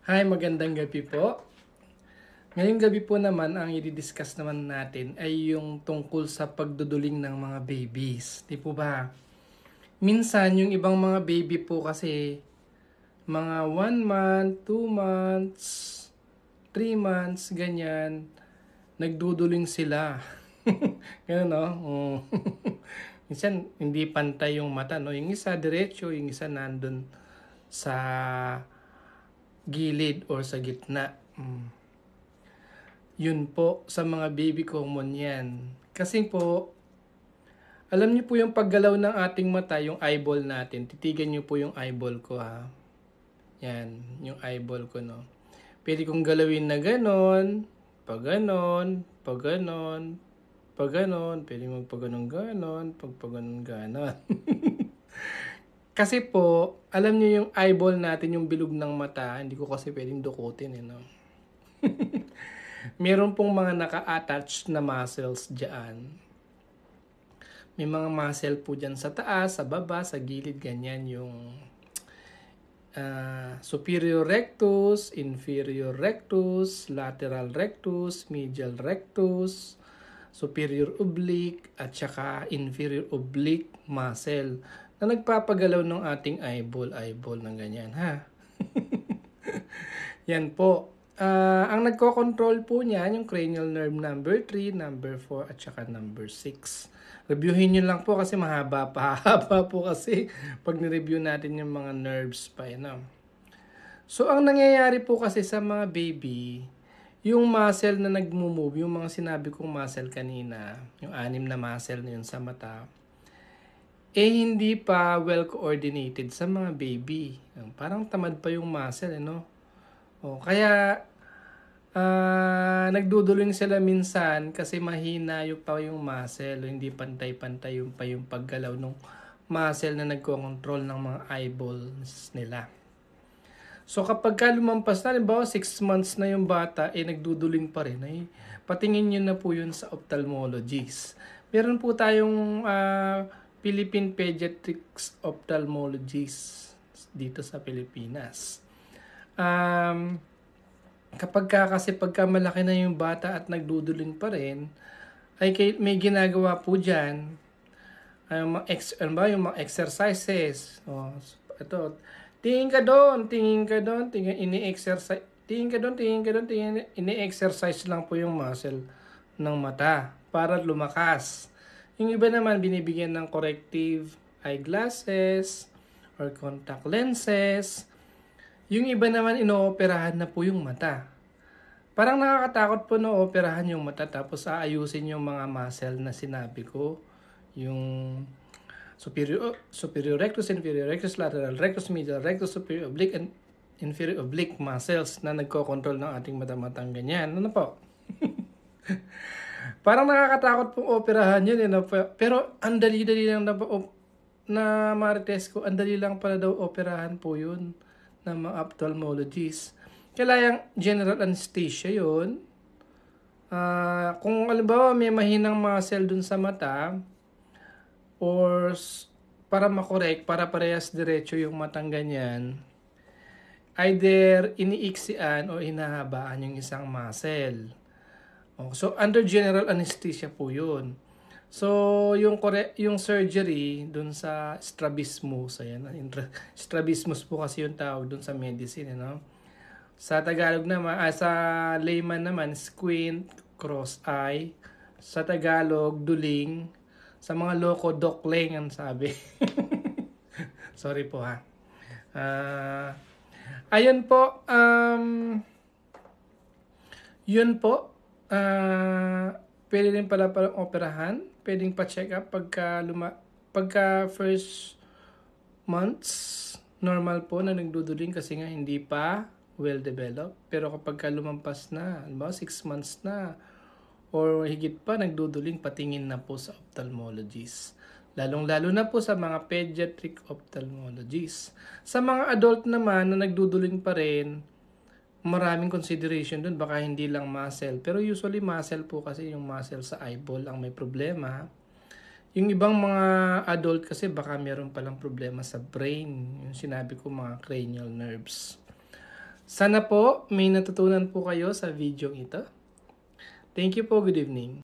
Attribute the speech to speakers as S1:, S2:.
S1: Hi, magandang gabi po. Ngayong gabi po naman, ang i-discuss naman natin ay yung tungkol sa pagduduling ng mga babies. Di po ba? Minsan, yung ibang mga baby po kasi, mga 1 month, 2 months, 3 months, ganyan, nagduduling sila. Ganun, no? Mm. Minsan, hindi pantay yung mata, no? Yung isa diretso, yung isa nandun sa gilid or sa gitna. Yun po, sa mga baby common yan. Kasi po, alam niyo po yung paggalaw ng ating mata, yung eyeball natin. Titigan niyo po yung eyeball ko ha. Yan, yung eyeball ko no. Pwede kong galawin na ganon, pag ganon, pag ganon, pag ganon, pwede magpag ganon ganon, pag ganon ganon. Kasi po, alam niyo yung eyeball natin, yung bilog ng mata, hindi ko kasi pwedeng dukutin no. Meron pong mga naka-attach na muscles dyan. May mga muscle po dyan sa taas, sa baba, sa gilid, ganyan yung superior rectus, inferior rectus, lateral rectus, medial rectus, superior oblique, at saka inferior oblique muscle na nagpapagalaw ng ating eyeball ng ganyan ha. Yan po. Ang nagko-control po niyan yung cranial nerve number 3, number 4, at saka number 6. Reviewin nyo lang po kasi mahaba pa. Haba po kasi pag nireview natin yung mga nerves pa. So, ang nangyayari po kasi sa mga baby, yung muscle na nagmo-move, yung mga sinabi kong muscle kanina, yung 6 na muscle na yun sa mata, hindi pa well coordinated sa mga baby. Parang tamad pa yung muscle, no? Kaya nagduduling sila minsan kasi mahina yung pa yung muscle, hindi pantay-pantay yung paggalaw ng muscle na nagko-control ng mga eyeballs nila. So kapag ka lumampas na, halimbawa 6 months na yung bata, nagduduling pa rin, patingin nyo na po yun sa ophthalmologist. Meron po tayong Philippine Pediatrics Ophthalmologist dito sa Pilipinas. Kapag kasi pagka malaki na yung bata at nagduduling pa rin, ay may ginagawa po dyan, yung mga exercises. Ito, tingin ka doon, ini-exercise, tingin ka doon, ini-exercise lang po yung muscle ng mata para lumakas. Yung iba naman, binibigyan ng corrective eyeglasses or contact lenses. Yung iba naman, inooperahan na po yung mata. Parang nakakatakot po na operahan yung mata tapos aayusin yung mga muscle na sinabi ko. Yung superior rectus, inferior rectus, lateral rectus, medial rectus, superior oblique, and inferior oblique muscles na nagko-control ng ating mata-matang ganyan. Ano po? Parang nakakatakot pong operahan yun. Pero ang dali-dali lang na marites ko, ang dali lang pala daw operahan po yun ng mga ophthalmologist. Kailangan general anesthesia yun. Kung alimbawa may mahinang muscle dun sa mata, or para makorek, para parehas diretso yung matang ganyan, either iniiksian o hinahabaan yung isang muscle. So, under general anesthesia po yun. So, yung surgery dun sa strabismus, strabismus po kasi yung tawag dun sa medicine, Sa Tagalog naman, sa layman naman, squint, cross eye. Sa Tagalog, duling. Sa mga loko, dokling ang sabi. Sorry po ha. Ayun po, yun po. Pwede rin pala operahan. Pwedeng pa-check up pagka first months, normal po na nagduduling kasi nga hindi pa well-developed. Pero kapag lumampas na, 6 months na, or higit pa, nagduduling, patingin na po sa ophthalmologist. Lalong-lalo na po sa mga pediatric ophthalmologist. Sa mga adult naman na nagduduling pa rin, maraming consideration dun. Baka hindi lang muscle. Pero usually muscle po kasi yung muscle sa eyeball ang may problema. Yung ibang mga adult kasi baka meron palang problema sa brain. Yung sinabi ko mga cranial nerves. Sana po may natutunan po kayo sa video ito. Thank you po. Good evening.